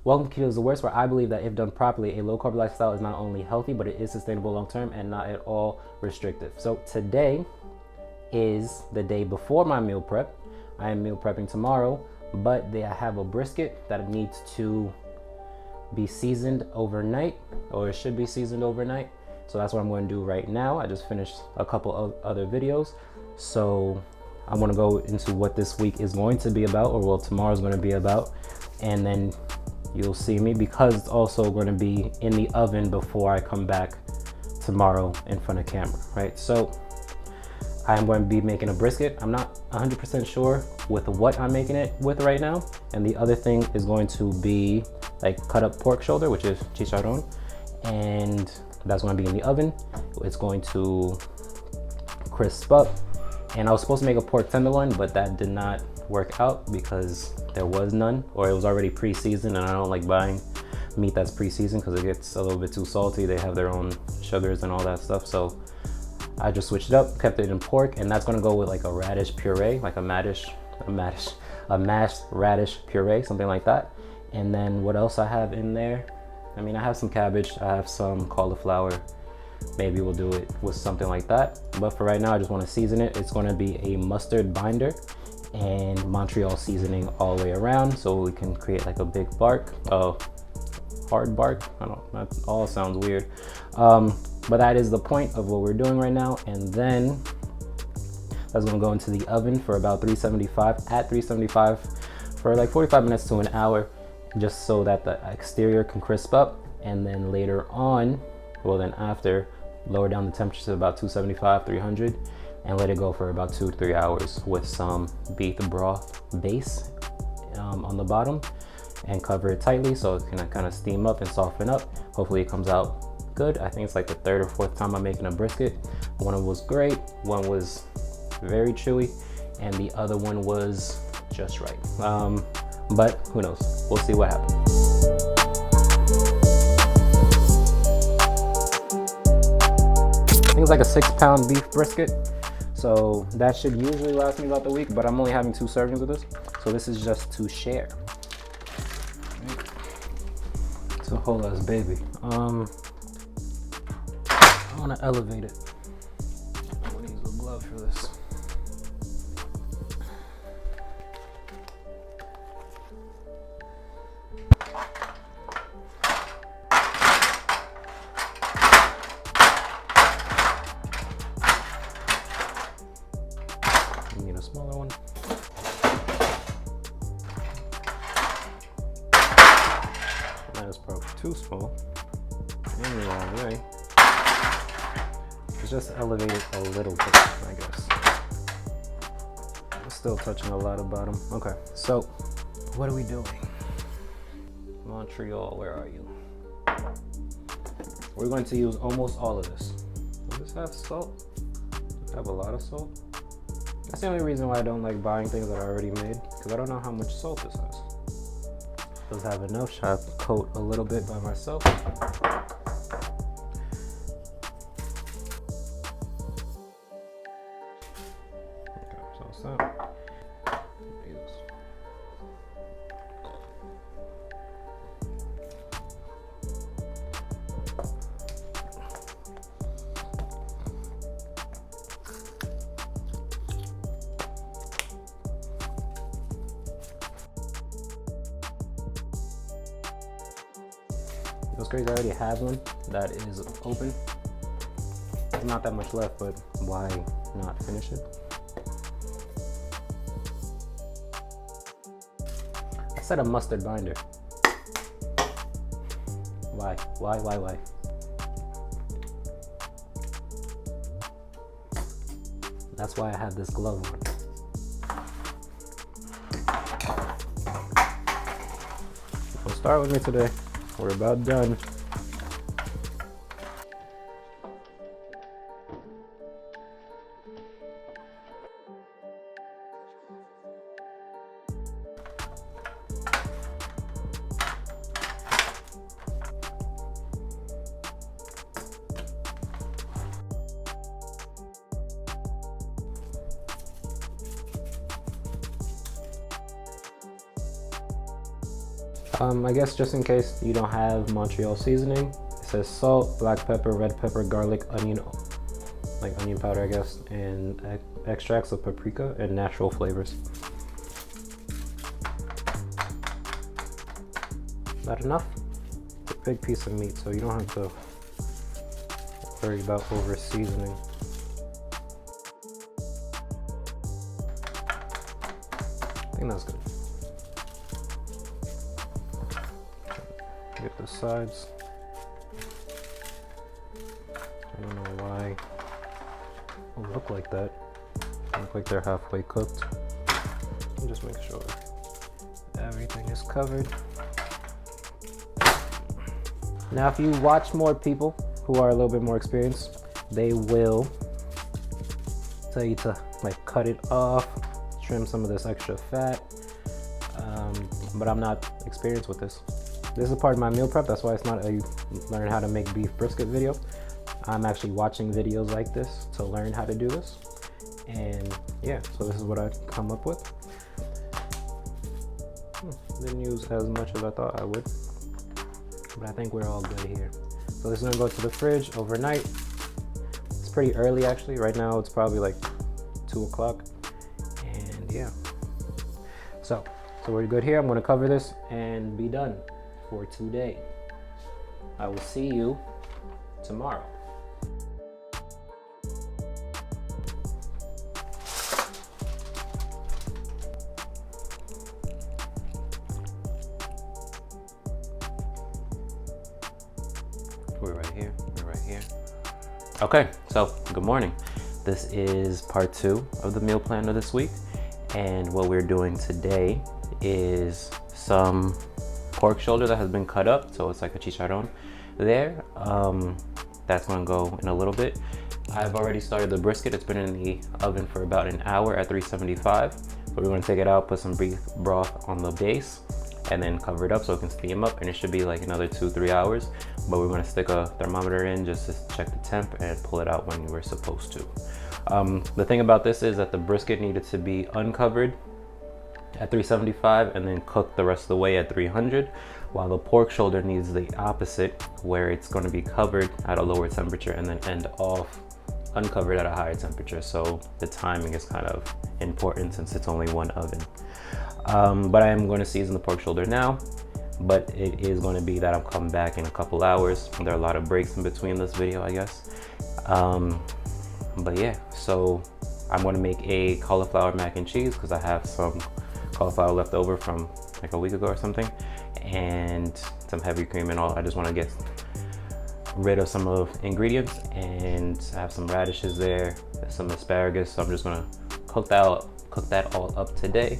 Welcome to Keto is the worst, where I believe that if done properly, a low-carb lifestyle is not only healthy, but it is sustainable long-term and not at all restrictive. So today is the day before my meal prep. I am meal prepping tomorrow, but I have a brisket that needs to be seasoned overnight, or it should be seasoned overnight. So that's what I'm going to do right now. I just finished a couple of other videos. So I want to go into what this week is going to be about, or what tomorrow's going to be about. And then you'll see me, because it's also going to be in the oven before I come back tomorrow in front of camera, right? So I'm going to be making a brisket. I'm not 100% sure with what I'm making it with right now. And the other thing is going to be like cut up pork shoulder, which is Chicharron. And that's going to be in the oven. It's going to crisp up. And I was supposed to make a pork tenderloin, but that did not work out because there was none, or it was already pre-seasoned, and I don't like buying meat that's pre-seasoned because it gets a little bit too salty. They have their own sugars and all that stuff. So I just switched it up, kept it in pork, and that's gonna go with like a radish puree, like a mashed radish puree, something like that. And then what else I have in there? I mean, I have some cabbage, I have some cauliflower. Maybe we'll do it with something like that. But for right now, I just want to season it. It's going to be a mustard binder and Montreal seasoning all the way around, so we can create like a big bark, hard bark. I don't know, that all sounds weird. But that is the point of what we're doing right now. And then that's going to go into the oven for about 375 for like 45 minutes to an hour, just so that the exterior can crisp up. And then later on, well then after, lower down the temperature to about 275, 300, and let it go for about 2 to 3 hours with some beef broth base on the bottom, and cover it tightly so it can kind of steam up and soften up. Hopefully it comes out good. I think it's like the 3rd or 4th time I'm making a brisket. One was great, one was very chewy, and the other one was just right. But who knows? We'll see what happens. I think it's like a 6-pound beef brisket. So that should usually last me about the week, but I'm only having 2 servings of this. So this is just to share. It's a whole ass baby. I want to elevate it. I'm gonna use a glove for this. You need a smaller one. That is probably too small in the wrong way. It's just elevate it a little bit, I guess. It's still touching a lot of bottom. Okay, so what are we doing? Montreal, where are you? We're going to use almost all of this. Does this have salt? Does it have a lot of salt? That's the only reason why I don't like buying things that are already made, because I don't know how much salt this has. Does have enough? Should I coat a little bit by myself? Okay, so it's that. It's crazy, I already have one that is open. There's not that much left, but why not finish it? I said a mustard binder. Why? Why? That's why I have this glove on. So start with me today. We're about done. I guess just in case you don't have Montreal seasoning, it says salt, black pepper, red pepper, garlic, onion, like onion powder, I guess, and extracts of paprika and natural flavors. That enough? It's a big piece of meat, so you don't have to worry about over seasoning. I think that's good. Get the sides. I don't know why they look like that. They look like they're halfway cooked. And just make sure everything is covered. Now, if you watch more people who are a little bit more experienced, they will tell you to like cut it off, trim some of this extra fat. But I'm not experienced with this. This is part of my meal prep. That's why it's not a learn how to make beef brisket video. I'm actually watching videos like this to learn how to do this. And yeah, so this is what I've come up with. Didn't use as much as I thought I would, but I think we're all good here. So this is gonna go to the fridge overnight. It's pretty early actually. Right now it's probably like 2 o'clock. And yeah, so we're good here. I'm gonna cover this and be done for today. I will see you tomorrow. We're right here. Okay, so good morning. This is part 2 of the meal plan of this week. And what we're doing today is some pork shoulder that has been cut up. So it's like a chicharron there. That's gonna go in a little bit. I've already started the brisket. It's been in the oven for about an hour at 375. But we're gonna take it out, put some beef broth on the base, and then cover it up so it can steam up, and it should be like another 2-3 hours. But we're gonna stick a thermometer in just to check the temp and pull it out when we're supposed to. The thing about this is that the brisket needed to be uncovered at 375 and then cooked the rest of the way at 300, while the pork shoulder needs the opposite, where it's going to be covered at a lower temperature and then end off uncovered at a higher temperature. So the timing is kind of important since it's only one oven. But I am going to season the pork shoulder now, but it is going to be that I'm coming back in a couple hours. There are a lot of breaks in between this video, I guess. But yeah, so I'm going to make a cauliflower mac and cheese because I have some cauliflower left over from like a week ago or something, and some heavy cream and all. I just want to get rid of some of ingredients, and I have some radishes there, some asparagus, so I'm just gonna cook that all up today,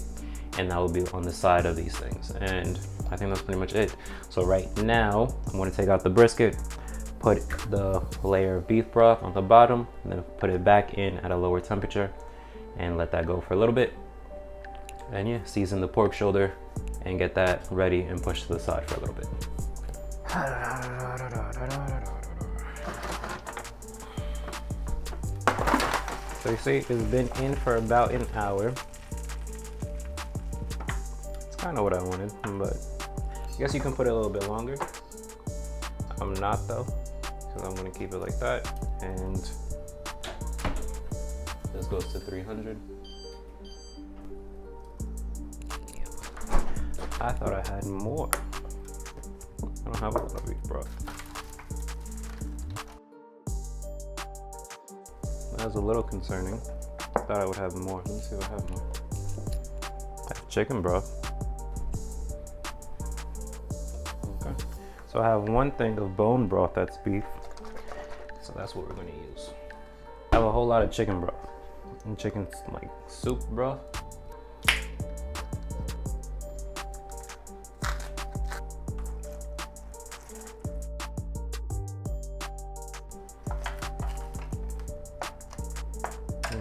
and that will be on the side of these things. And I think that's pretty much it. So right now I'm going to take out the brisket, put the layer of beef broth on the bottom, and then put it back in at a lower temperature and let that go for a little bit. And yeah, season the pork shoulder and get that ready and push to the side for a little bit. So you see, it's been in for about an hour. It's kind of what I wanted, but I guess you can put it a little bit longer. I'm not though, because I'm gonna keep it like that. And this goes to 300. I thought I had more. I don't have a lot of beef broth. That was a little concerning. I thought I would have more. Let me see if I have more. I have chicken broth. Okay. So I have one thing of bone broth that's beef. So that's what we're gonna use. I have a whole lot of chicken broth. And chicken like soup broth.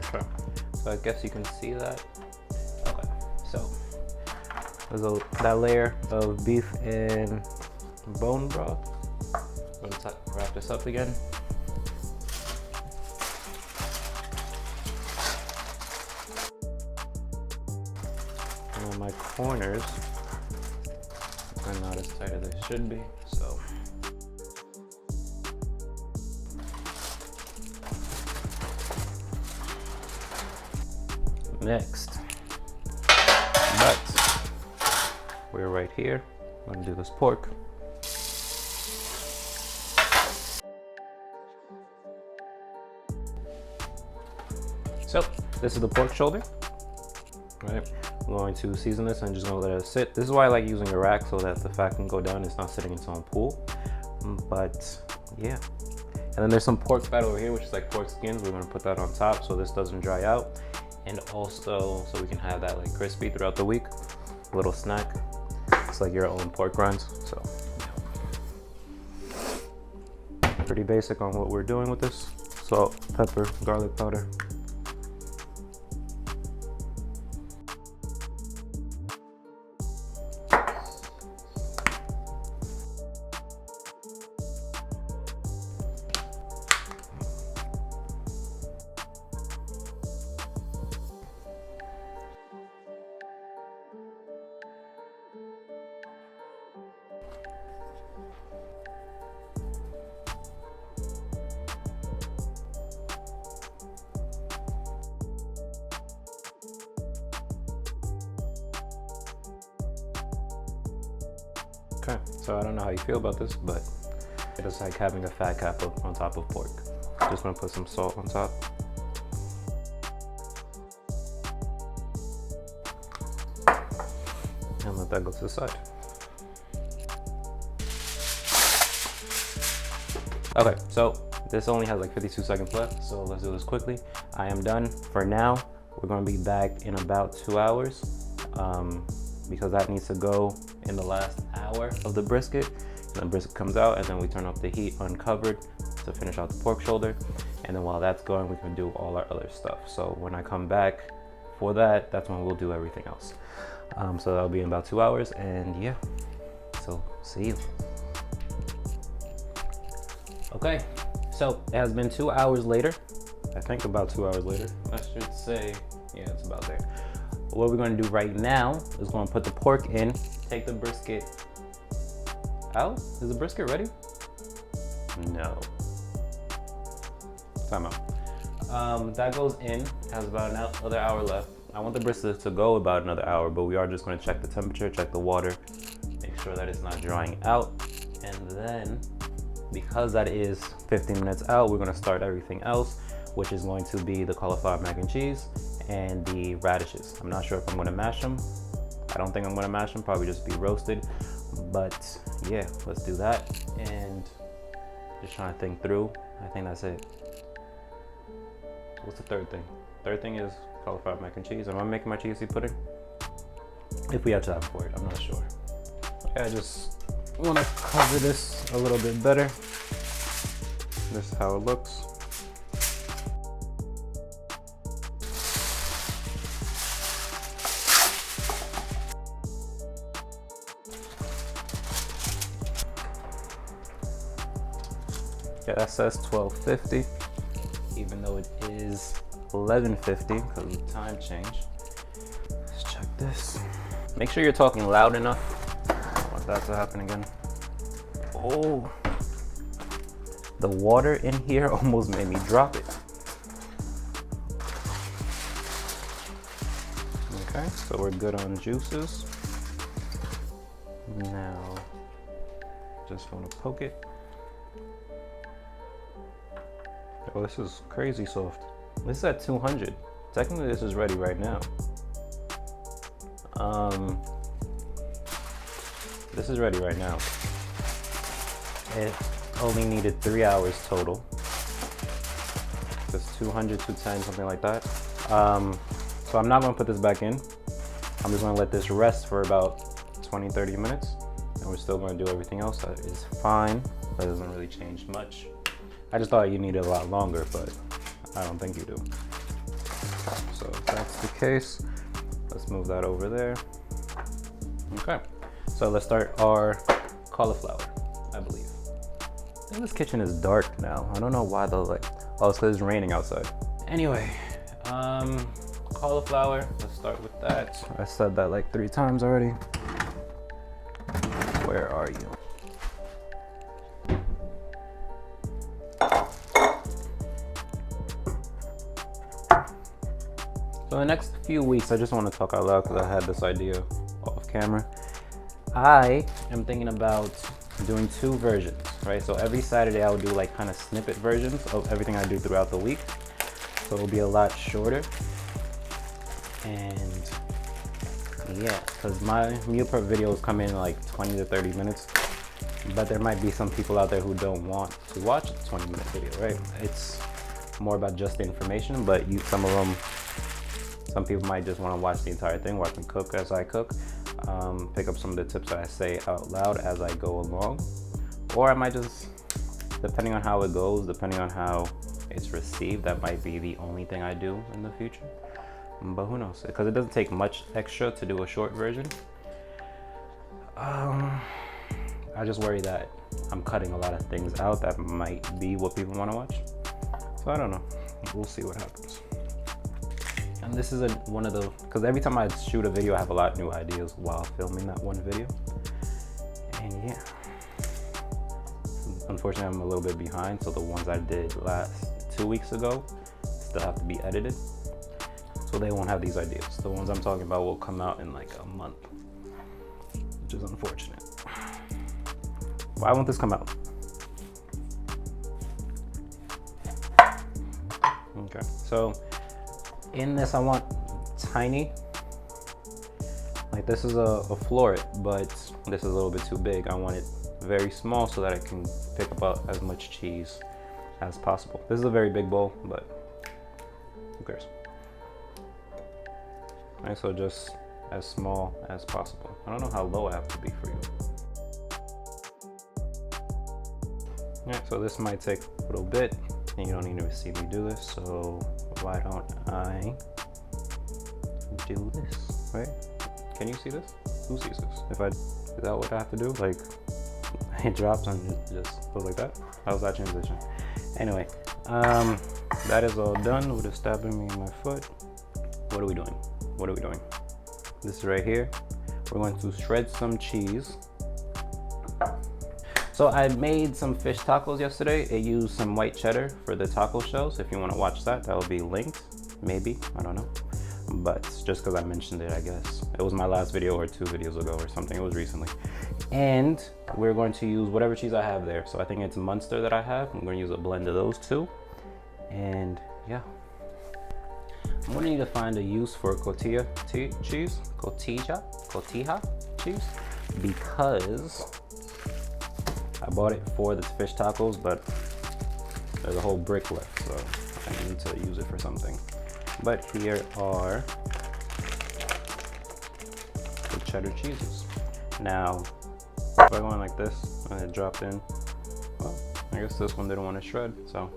Okay, so I guess you can see that. Okay, so there's that layer of beef and bone broth. I'm gonna wrap this up again. And on my corners, are not as tight as they should be, so. Next, but we're right here. I'm gonna do this pork. So this is the pork shoulder, right? I'm going to season this and just gonna let it sit. This is why I like using a rack, so that the fat can go down. It's not sitting in its own pool, but yeah. And then there's some pork fat over here, which is like pork skins. We're gonna put that on top so this doesn't dry out. And also, so we can have that like crispy throughout the week. A little snack. It's like your own pork rinds. So, yeah. Pretty basic on what we're doing with this. Salt, pepper, garlic powder. Okay, so I don't know how you feel about this, but it's like having a fat cap on top of pork. Just want to put some salt on top. And let that go to the side. Okay, so this only has like 52 seconds left, so let's do this quickly. I am done for now. We're going to be back in about 2 hours because that needs to go in the last hour of the brisket. And then brisket comes out, and then we turn off the heat uncovered to finish out the pork shoulder. And then while that's going, we can do all our other stuff. So when I come back for that, that's when we'll do everything else. So that'll be in about 2 hours, and yeah, so see you. Okay, so it has been 2 hours later. I think about 2 hours later. I should say, yeah, it's about there. What we're gonna do right now is gonna put the pork in, take the brisket out. Is the brisket ready? No. Time out. That goes in, has about another hour left. I want the brisket to go about another hour, but we are just gonna check the temperature, check the water, make sure that it's not drying out. And then, because that is 15 minutes out, we're gonna start everything else, which is going to be the cauliflower mac and cheese and the radishes. I'm not sure if I'm gonna mash them. I don't think I'm gonna mash them, probably just be roasted. But yeah, let's do that. And just trying to think through. I think that's it. What's the third thing? Third thing is cauliflower mac and cheese. Am I making my cheesy pudding? If we have time for it, I'm not sure. Okay, I just want to cover this a little bit better. This is how it looks. Yeah, that says 12:50, even though it is 11:50 because of the time change. Let's check this. Make sure you're talking loud enough. I don't want that to happen again. Oh, the water in here almost made me drop it. Okay, so we're good on juices. Now, just want to poke it. Oh, this is crazy soft. This is at 200. Technically, this is ready right now. This is ready right now. It only needed 3 hours total. Just 200, 210, something like that. So I'm not gonna put this back in. I'm just gonna let this rest for about 20, 30 minutes. And we're still gonna do everything else. That is fine. That doesn't really change much. I just thought you needed a lot longer, but I don't think you do. So if that's the case, let's move that over there. Okay, so let's start our cauliflower, I believe. I think this kitchen is dark now. I don't know why though, like, oh, it's because it's raining outside. Anyway, cauliflower, let's start with that. I said that like 3 times already. the next few weeks, I just want to talk out loud because I had this idea off camera. I am thinking about doing 2 versions, right? So every Saturday I would do like kind of snippet versions of everything I do throughout the week. So it'll be a lot shorter. And yeah, because my meal prep videos come in like 20 to 30 minutes, but there might be some people out there who don't want to watch a 20-minute video, right? It's more about just the information, but some people might just want to watch the entire thing, watch me cook as I cook, pick up some of the tips that I say out loud as I go along, or I might just, depending on how it goes, depending on how it's received, that might be the only thing I do in the future. But who knows? Because it doesn't take much extra to do a short version. I just worry that I'm cutting a lot of things out that might be what people want to watch. So I don't know. We'll see what happens. And this is one of the, because every time I shoot a video, I have a lot of new ideas while filming that one video. And yeah. Unfortunately, I'm a little bit behind. So the ones I did last 2 weeks ago still have to be edited. So they won't have these ideas. The ones I'm talking about will come out in like a month, which is unfortunate. Why won't this come out? Okay, so in this I want tiny, like this is a floret, but this is a little bit too big. I want it very small so that I can pick up as much cheese as possible. This is a very big bowl, but who cares? Alright, so just as small as possible. I don't know how low I have to be for you. Alright, so this might take a little bit, and you don't need to see me do this, so why don't I do this, right? Can you see this? Who sees this? Is that what I have to do? Like, it drops and it just goes like that? How's that transition? Anyway, that is all done with stabbing me in my foot. What are we doing? What are we doing? This is right here. We're going to shred some cheese. So I made some fish tacos yesterday. It used some white cheddar for the taco shells. If you want to watch that, that will be linked. Maybe, I don't know. But just because I mentioned it, I guess. It was my last video or 2 videos ago or something. It was recently. And we're going to use whatever cheese I have there. So I think it's Munster that I have. I'm going to use a blend of those 2. And yeah. I'm going to need to find a use for cotija cheese, because I bought it for the fish tacos, but there's a whole brick left, so I need to use it for something. But here are the cheddar cheeses. Now, if I go in like this and it dropped in, well, I guess this one didn't want to shred, so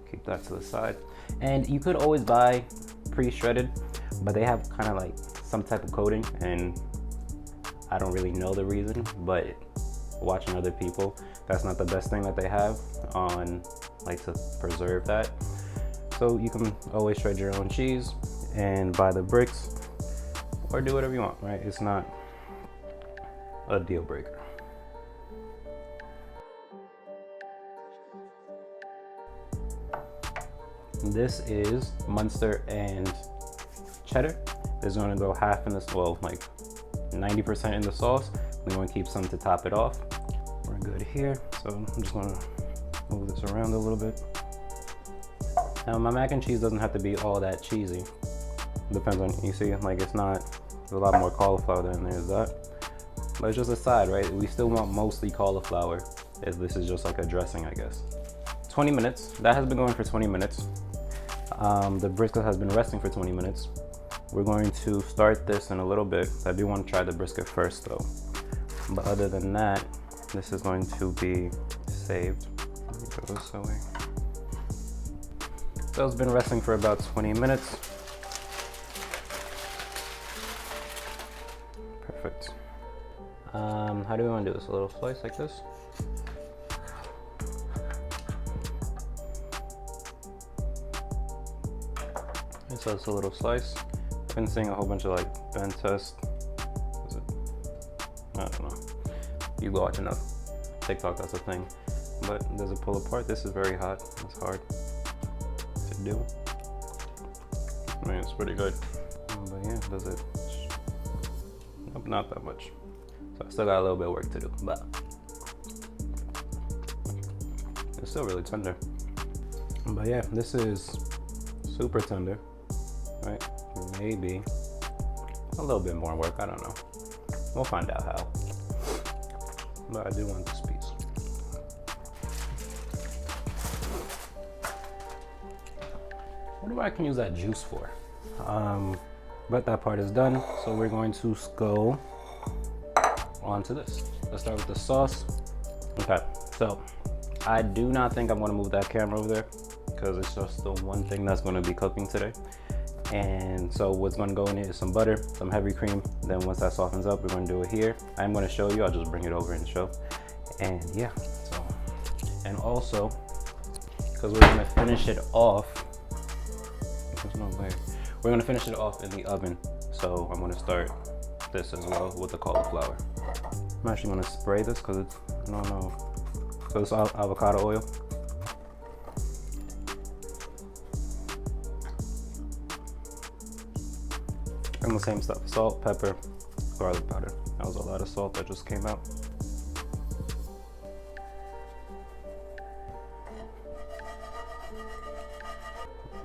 keep that to the side. And you could always buy pre-shredded, but they have kind of like some type of coating, and I don't really know the reason, but watching other people, that's not the best thing that they have on, like, to preserve that. So you can always shred your own cheese and buy the bricks, or do whatever you want, right? It's not a deal breaker. This is Munster and cheddar. This is going to go half in this, well, like 90% in the sauce. We're going to keep some to top it off. We're good here. So I'm just going to move this around a little bit. Now my mac and cheese doesn't have to be all that cheesy. Depends on, you see, like it's not, there's a lot more cauliflower than there's that. But it's just a side, right? We still want mostly cauliflower, as this is just like a dressing, I guess. 20 minutes, that has been going for 20 minutes. The brisket has been resting for 20 minutes. We're going to start this in a little bit. I do want to try the brisket first though. But other than that, this is going to be saved. Let me go this away. So it's been resting for about 20 minutes. Perfect. How do we want to do this? A little slice like this? Okay, so it's a little slice. I've been seeing a whole bunch of like bend test. Is it? I don't know. You watch enough TikTok, that's a thing. But does it pull apart? This is very hot. It's hard to do. I mean, it's pretty good. But yeah, does it? Nope, not that much. So I still got a little bit of work to do, but it's still really tender. But yeah, this is super tender, right? Maybe a little bit more work, I don't know. We'll find out how. But I do want this piece. I wonder what I can use that juice for. But that part is done, so we're going to go onto this. Let's start with the sauce. Okay, so I do not think I'm gonna move that camera over there because it's just the one thing that's gonna be cooking today. And so what's gonna go in it is some butter, some heavy cream. Then once that softens up, we're gonna do it here. I'm gonna show you, I'll just bring it over and show. And yeah, so, and also, because we're gonna finish it off, there's no way. We're gonna finish it off in the oven. So I'm gonna start this as well with the cauliflower. I'm actually gonna spray this because it's, I don't know. So it's avocado oil. And the same stuff, salt, pepper, garlic powder. That was a lot of salt that just came out.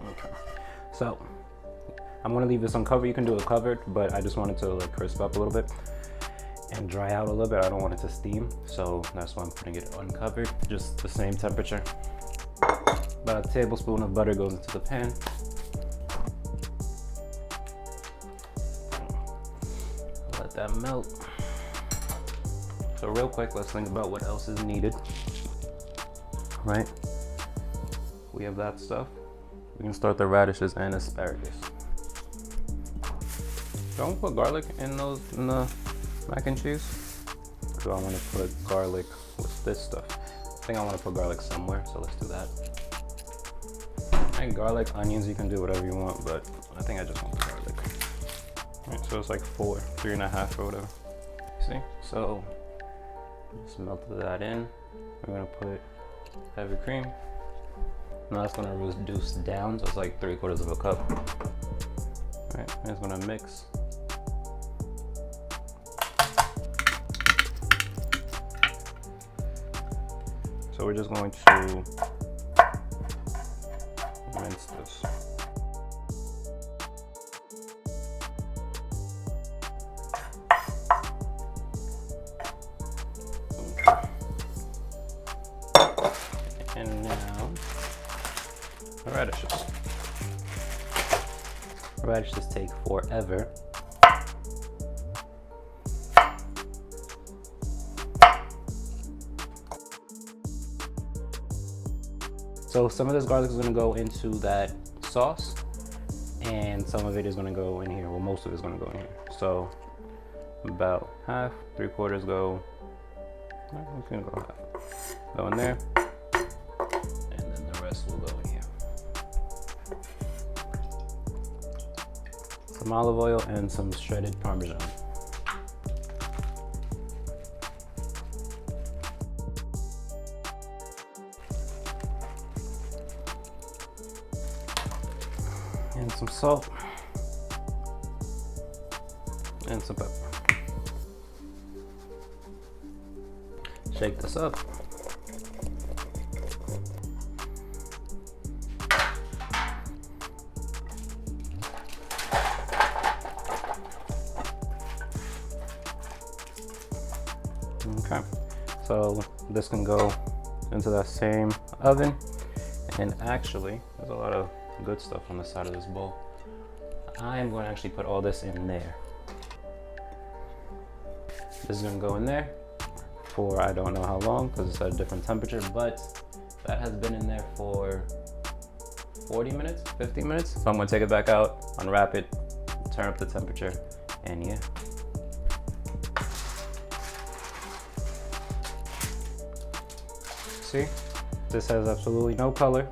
Okay, so I'm gonna leave this uncovered. You can do it covered, but I just wanted to like crisp up a little bit and dry out a little bit. I don't want it to steam, so that's why I'm putting it uncovered. Just the same temperature. About a tablespoon of butter goes into the pan. Let that melt. So real quick, let's think about what else is needed. Right? We have that stuff. We can start the radishes and asparagus. Don't put garlic in the mac and cheese. Do I want to put garlic with this stuff? I think I want to put garlic somewhere, so let's do that. And garlic, onions, you can do whatever you want, but I think I just want the garlic. All right, so it's like 3.5 or whatever. See? So just melted that in. We're gonna put heavy cream. Now that's gonna reduce down, so it's like 3/4 cup. All right, and it's gonna mix. So we're just going to rinse this. Okay. And now the radishes. Radishes take forever. So some of this garlic is gonna go into that sauce and some of it is gonna go in here. Well, most of it is gonna go in here. So about half, 3/4 go, I'm gonna go half. Go in there, and then the rest will go in here. Some olive oil and some shredded Parmesan. And some salt and some pepper. Shake this up. Okay, so this can go into that same oven, and actually there's a lot of good stuff on the side of this bowl. I'm going to actually put all this in there. This is going to go in there for I don't know how long because it's at a different temperature, but that has been in there for 40 minutes, 50 minutes. So I'm going to take it back out, unwrap it, turn up the temperature, and yeah. See, this has absolutely no color,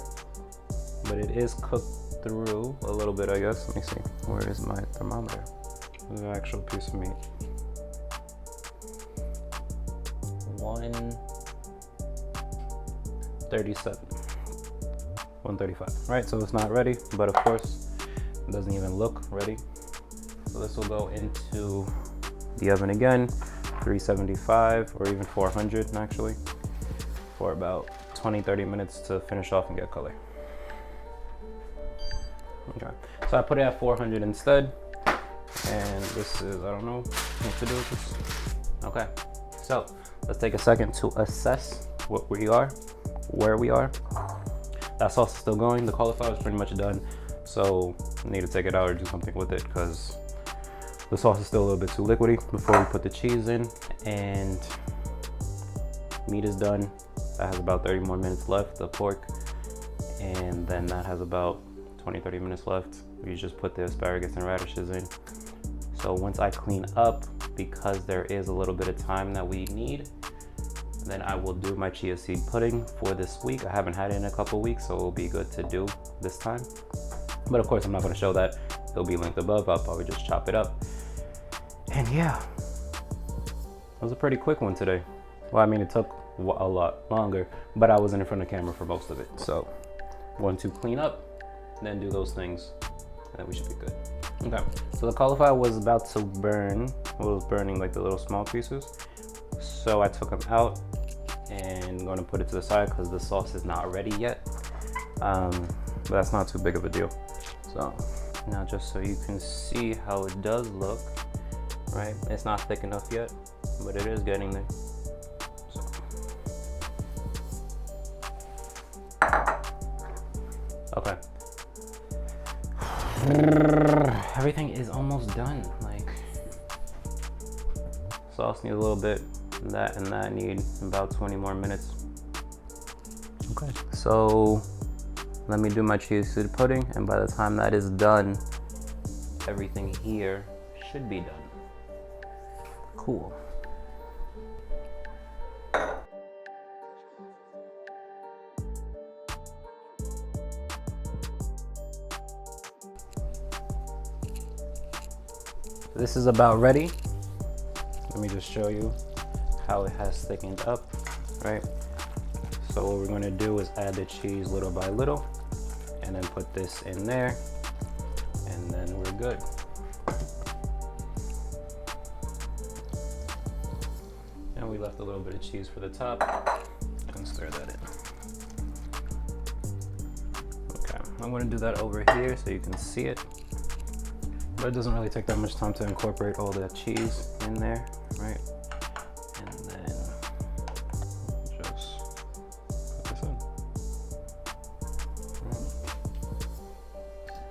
but it is cooked through a little bit, I guess. Let me see, where is my thermometer? This is an actual piece of meat. 137, 135, right? So it's not ready, but of course, it doesn't even look ready. So this will go into the oven again, 375 or even 400 actually, for about 20-30 minutes to finish off and get color. Okay, so I put it at 400 instead, and this is, I don't know what to do with this. Okay, so let's take a second to assess where we are. That sauce is still going. The cauliflower is pretty much done, so I need to take it out or do something with it because the sauce is still a little bit too liquidy before we put the cheese in. And meat is done. That has about 30 more minutes left, the pork, and then that has about 20-30 minutes left. We just put the asparagus and radishes in. So once I clean up, because there is a little bit of time that we need, then I will do my chia seed pudding for this week. I haven't had it in a couple weeks, so it'll be good to do this time. But of course, I'm not gonna show that. It'll be linked above. I'll probably just chop it up. And yeah, it was a pretty quick one today. Well, I mean, it took a lot longer, but I wasn't in front of the camera for most of it. So I'm going to clean up, then do those things, and then we should be good. Okay, so the cauliflower was about to burn. It was burning like the little small pieces. So I took them out and I'm gonna put it to the side because the sauce is not ready yet. But that's not too big of a deal. So now just so you can see how it does look, right? It's not thick enough yet, but it is getting there. So. Okay. Everything is almost done. Like, sauce needs a little bit, that and that need about 20 more minutes. Okay, so let me do my chia seed pudding, and by the time that is done, everything here should be done. Cool. This is about ready. Let me just show you how it has thickened up, right? So what we're gonna do is add the cheese little by little, and then put this in there, and then we're good. And we left a little bit of cheese for the top, and stir that in. Okay, I'm gonna do that over here so you can see it. But it doesn't really take that much time to incorporate all the cheese in there, right? And then just put this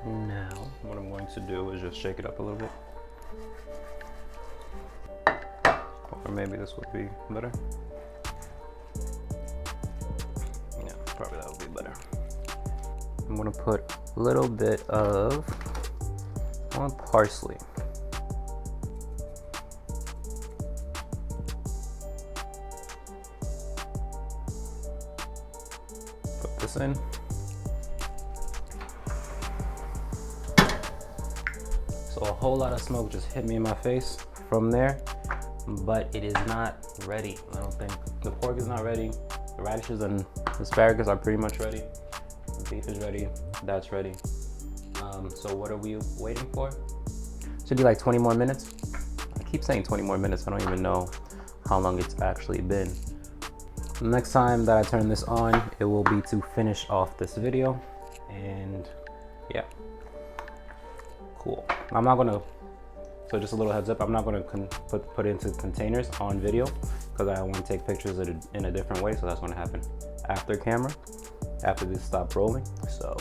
in. Now, what I'm going to do is just shake it up a little bit. Or maybe this would be better. Yeah, probably that would be better. I'm gonna put a little bit of parsley. Put this in. So a whole lot of smoke just hit me in my face from there, but it is not ready. I don't think. The pork is not ready. The radishes and asparagus are pretty much ready. The beef is ready. That's ready. So what are we waiting for? Should be like 20 more minutes. I keep saying 20 more minutes. I don't even know how long it's actually been. Next time that I turn this on, it will be to finish off this video. And yeah, cool. I'm not gonna, so just a little heads up, I'm not gonna put it into containers on video because I want to take pictures in a different way. So that's gonna happen after camera, after this stops rolling. So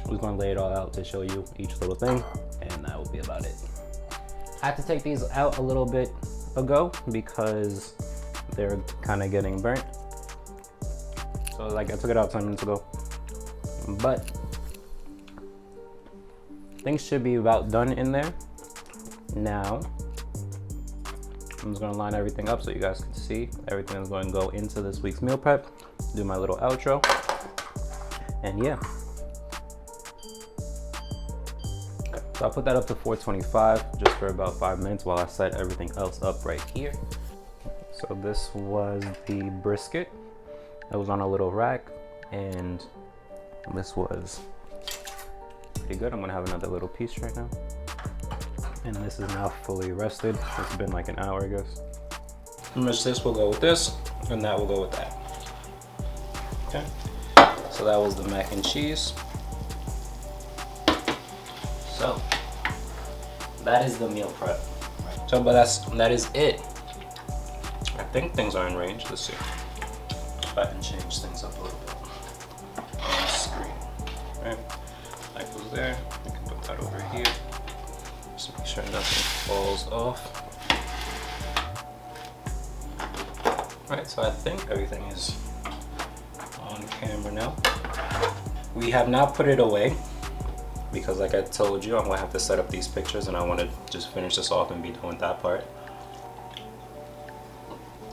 I'm just gonna lay it all out to show you each little thing, and that will be about it. I had to take these out a little bit ago because they're kind of getting burnt. So like I took it out 10 minutes ago, but things should be about done in there. Now, I'm just gonna line everything up so you guys can see everything is going to go into this week's meal prep, do my little outro, and yeah. So I'll put that up to 425 just for about 5 minutes while I set everything else up right here. So this was the brisket. It was on a little rack, and this was pretty good. I'm gonna have another little piece right now. And this is now fully rested. It's been like an hour, I guess. This will go with this, and that will go with that. Okay, so that was the mac and cheese. So that is the meal prep. So, but that is it. I think things are in range. Let's see if I can change things up a little bit on the screen. Right, that goes there. I can put that over here. Just make sure nothing falls off. Right, so I think everything is on camera now. We have now put it away because, like I told you, I'm gonna have to set up these pictures and I want to just finish this off and be done with that part.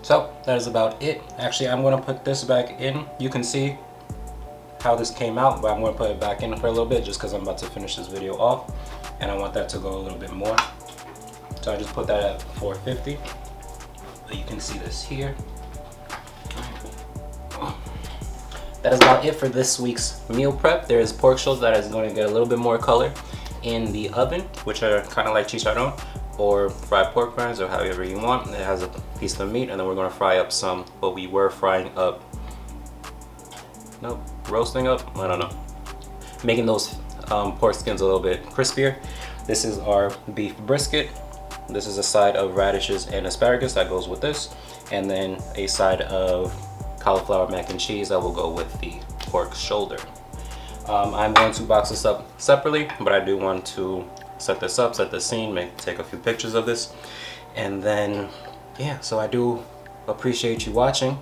So that is about it. Actually, I'm gonna put this back in. You can see how this came out, but I'm gonna put it back in for a little bit just because I'm about to finish this video off and I want that to go a little bit more. So I just put that at 450. But you can see this here. That is about it for this week's meal prep. There is pork shoulder that is going to get a little bit more color in the oven, which are kind of like chicharron or fried pork rinds or however you want. It has a piece of meat, and then we're going to fry up some, what we were frying up. Nope, roasting up, I don't know. Making those pork skins a little bit crispier. This is our beef brisket. This is a side of radishes and asparagus that goes with this, and then a side of cauliflower mac and cheese that will go with the pork shoulder. I'm going to box this up separately, but I do want to set this up, set the scene, take a few pictures of this, and then yeah. So I do appreciate you watching,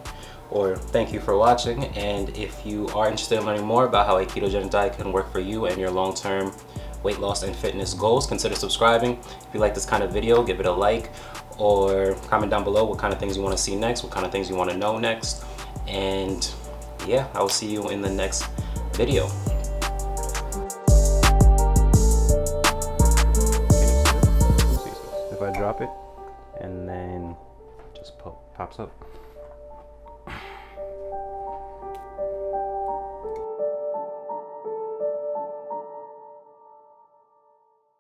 or thank you for watching. And if you are interested in learning more about how a ketogenic diet can work for you and your long-term weight loss and fitness goals, consider subscribing. If you like this kind of video, give it a like, or comment down below what kind of things you want to see next, what kind of things you want to know next. And yeah, I will see you in the next video. If I drop it and then just pops up.